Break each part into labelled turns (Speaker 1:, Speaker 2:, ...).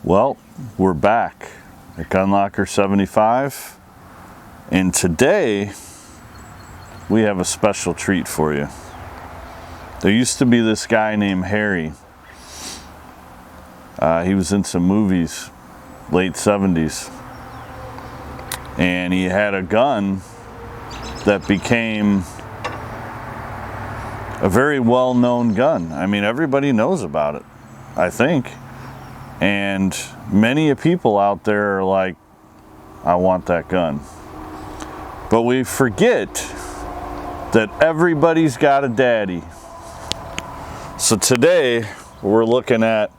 Speaker 1: Well, we're back at Gunlocker 75, and today we have a special treat for you. There used to be this guy named Harry. He was in some movies, late 70s, and he had a gun that became a very well-known gun. I mean, everybody knows about it, I think. And many people out there are like, I want that gun. But we forget that everybody's got a daddy. So today we're looking at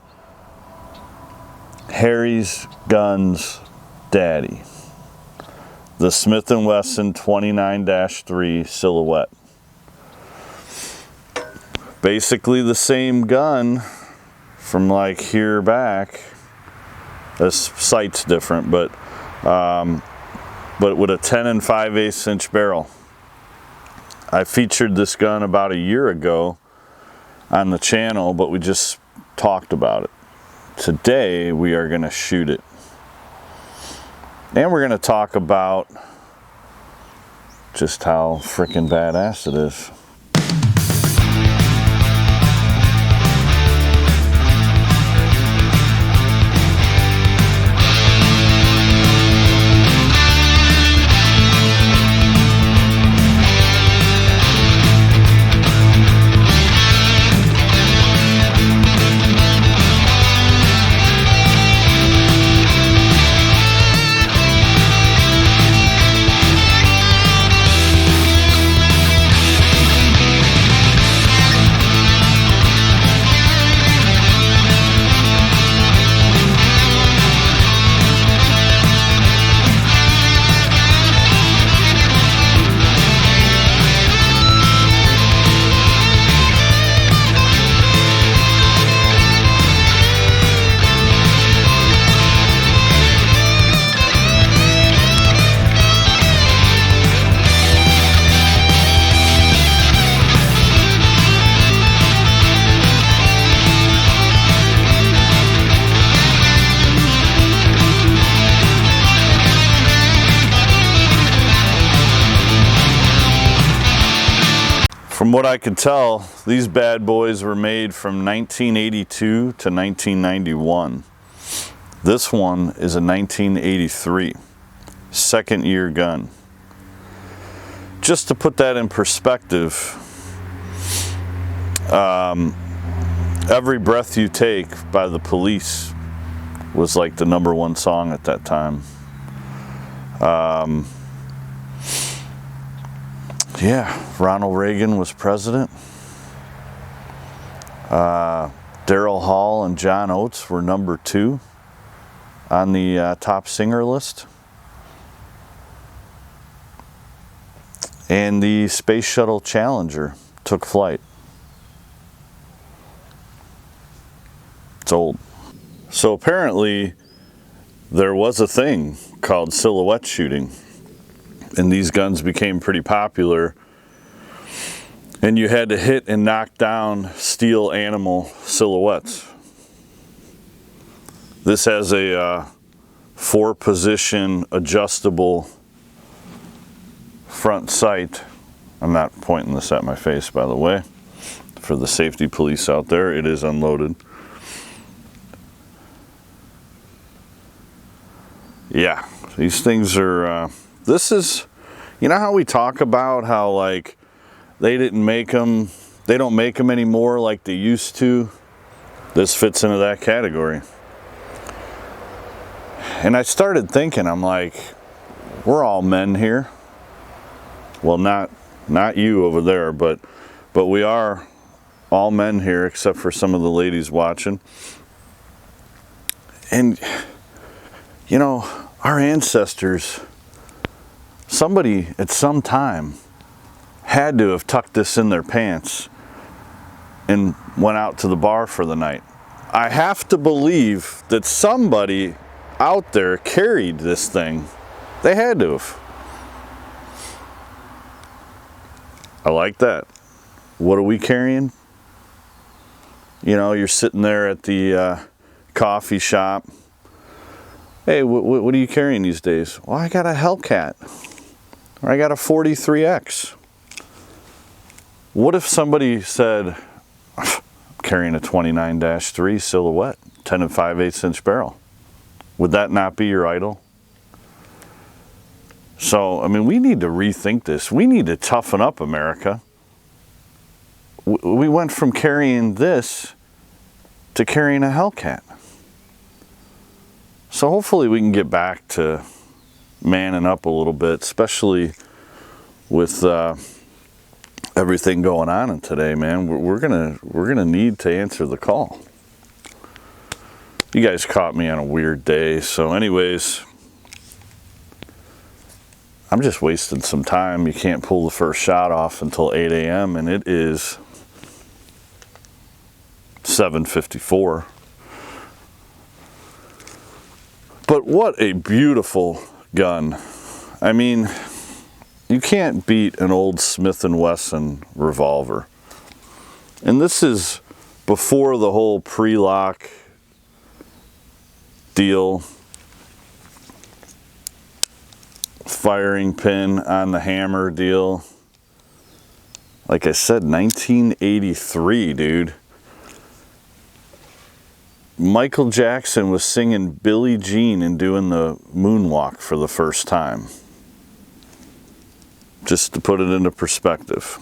Speaker 1: Harry's gun's daddy, the Smith and Wesson 29-3 Silhouette. Basically the same gun from like here back. This sight's different, but with a 10 5/8 inch barrel. I featured this gun about a year ago on the channel, but we just talked about it. Today we are going to shoot it, and we're going to talk about just how freaking badass it is. From what I could tell, these bad boys were made from 1982 to 1991. This one is a 1983, second year gun. Just to put that in perspective, Every Breath You Take by the Police was like the #1 song at that time. Yeah, Ronald Reagan was president. Daryl Hall and John Oates were #2 on the top singer list. And the Space Shuttle Challenger took flight. It's old. So apparently there was a thing called silhouette shooting, and these guns became pretty popular, and you had to hit and knock down steel animal silhouettes. This has a 4-position adjustable front sight. I'm not pointing this at my face, by the way, for the safety police out there. It is unloaded. Yeah, these things are this is, you know how we talk about how like they didn't make them, they don't make them anymore like they used to? This fits into that category. And I started thinking, I'm like, we're all men here. Well, not you over there, but we are all men here, except for some of the ladies watching. And you know, our ancestors, somebody at some time had to have tucked this in their pants and went out to the bar for the night. I have to believe that somebody out there carried this thing. They had to have. I like that. What are we carrying? You know, you're sitting there at the coffee shop Hey, what are you carrying these days? Well, I got a Hellcat, or I got a 43X. What if somebody said, I'm carrying a 29-3 Silhouette, 10 5/8 inch barrel? Would that not be your idol? So, I mean, we need to rethink this. We need to toughen up, America. We went from carrying this to carrying a Hellcat. So hopefully we can get back to manning up a little bit, especially with everything going on in today, man. We're gonna need to answer the call. You guys caught me on a weird day, so anyways, I'm just wasting some time. You can't pull the first shot off until 8 a.m. and it is 7:54. But what a beautiful gun. I mean, you can't beat an old Smith and Wesson revolver. And this is before the whole pre-lock deal. Firing pin on the hammer deal. Like I said, 1983, dude. Michael Jackson was singing Billie Jean and doing the moonwalk for the first time. Just to put it into perspective.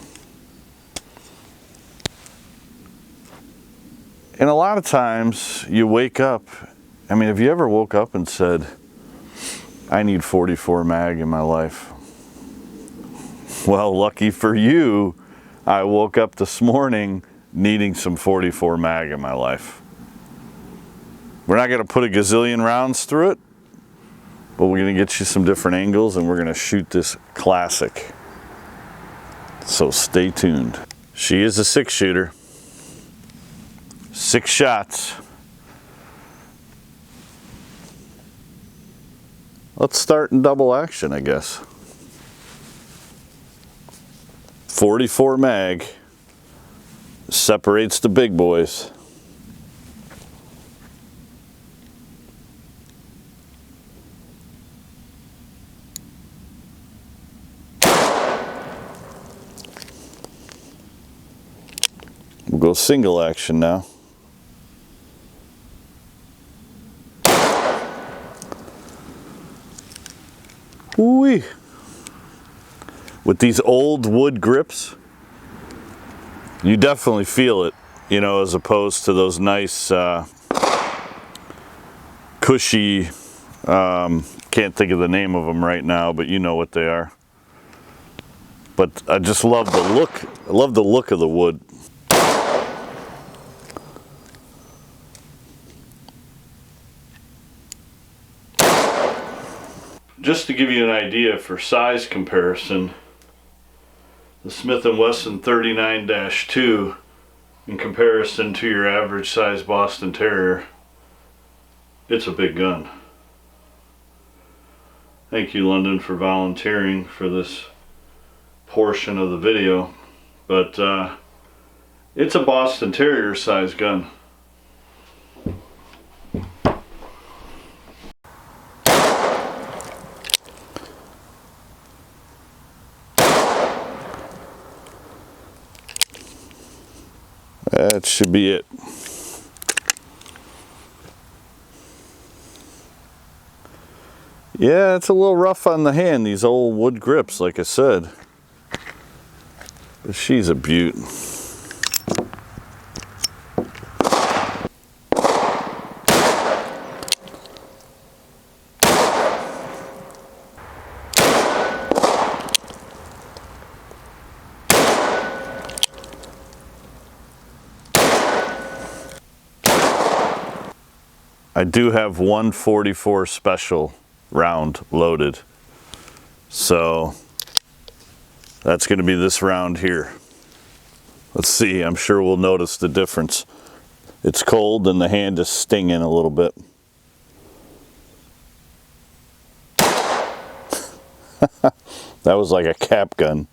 Speaker 1: And a lot of times you wake up, I mean, have you ever woke up and said, I need 44 mag in my life? Well, lucky for you, I woke up this morning needing some 44 mag in my life. We're not going to put a gazillion rounds through it, but we're going to get you some different angles and we're going to shoot this classic. So stay tuned. She is a 6-shooter. 6 shots. Let's start in double action, I guess. 44 mag separates the big boys. We'll go single action now. Ooh-wee. With these old wood grips, you definitely feel it, you know, as opposed to those nice, cushy, can't think of the name of them right now, but you know what they are. But I just love the look. I love the look of the wood. Just to give you an idea for size comparison, the Smith and Wesson 39-2 in comparison to your average size Boston Terrier, it's a big gun. Thank you, London, for volunteering for this portion of the video, but it's a Boston Terrier size gun. That should be it. Yeah, it's a little rough on the hand, these old wood grips, like I said. But she's a beaut. I do have 144 special round loaded, so that's going to be this round here. Let's see, I'm sure we'll notice the difference. It's cold and the hand is stinging a little bit. That was like a cap gun.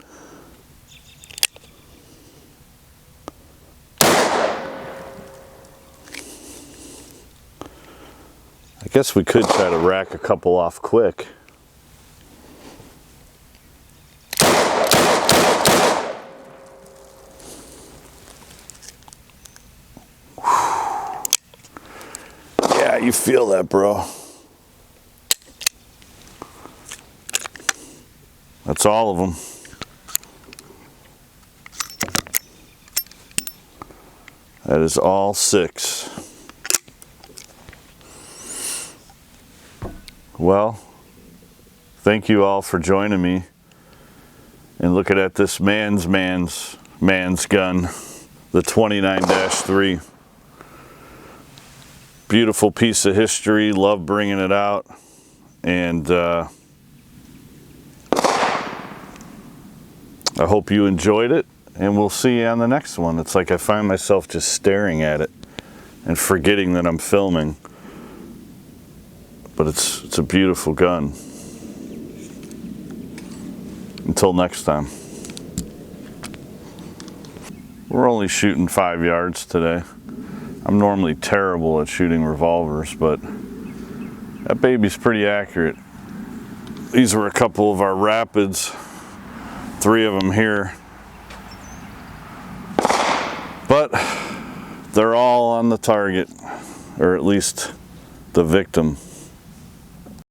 Speaker 1: I guess we could try to rack a couple off quick. Yeah, you feel that, bro. That's all of them. That is all 6. Well, thank you all for joining me and looking at this man's gun, the 29-3. Beautiful piece of history. Love bringing it out. And I hope you enjoyed it. And we'll see you on the next one. It's like I find myself just staring at it and forgetting that I'm filming. But it's a beautiful gun. Until next time. We're only shooting 5 yards today. I'm normally terrible at shooting revolvers, but that baby's pretty accurate. These were a couple of our Rapids, 3 of them here. But they're all on the target, or at least the victim.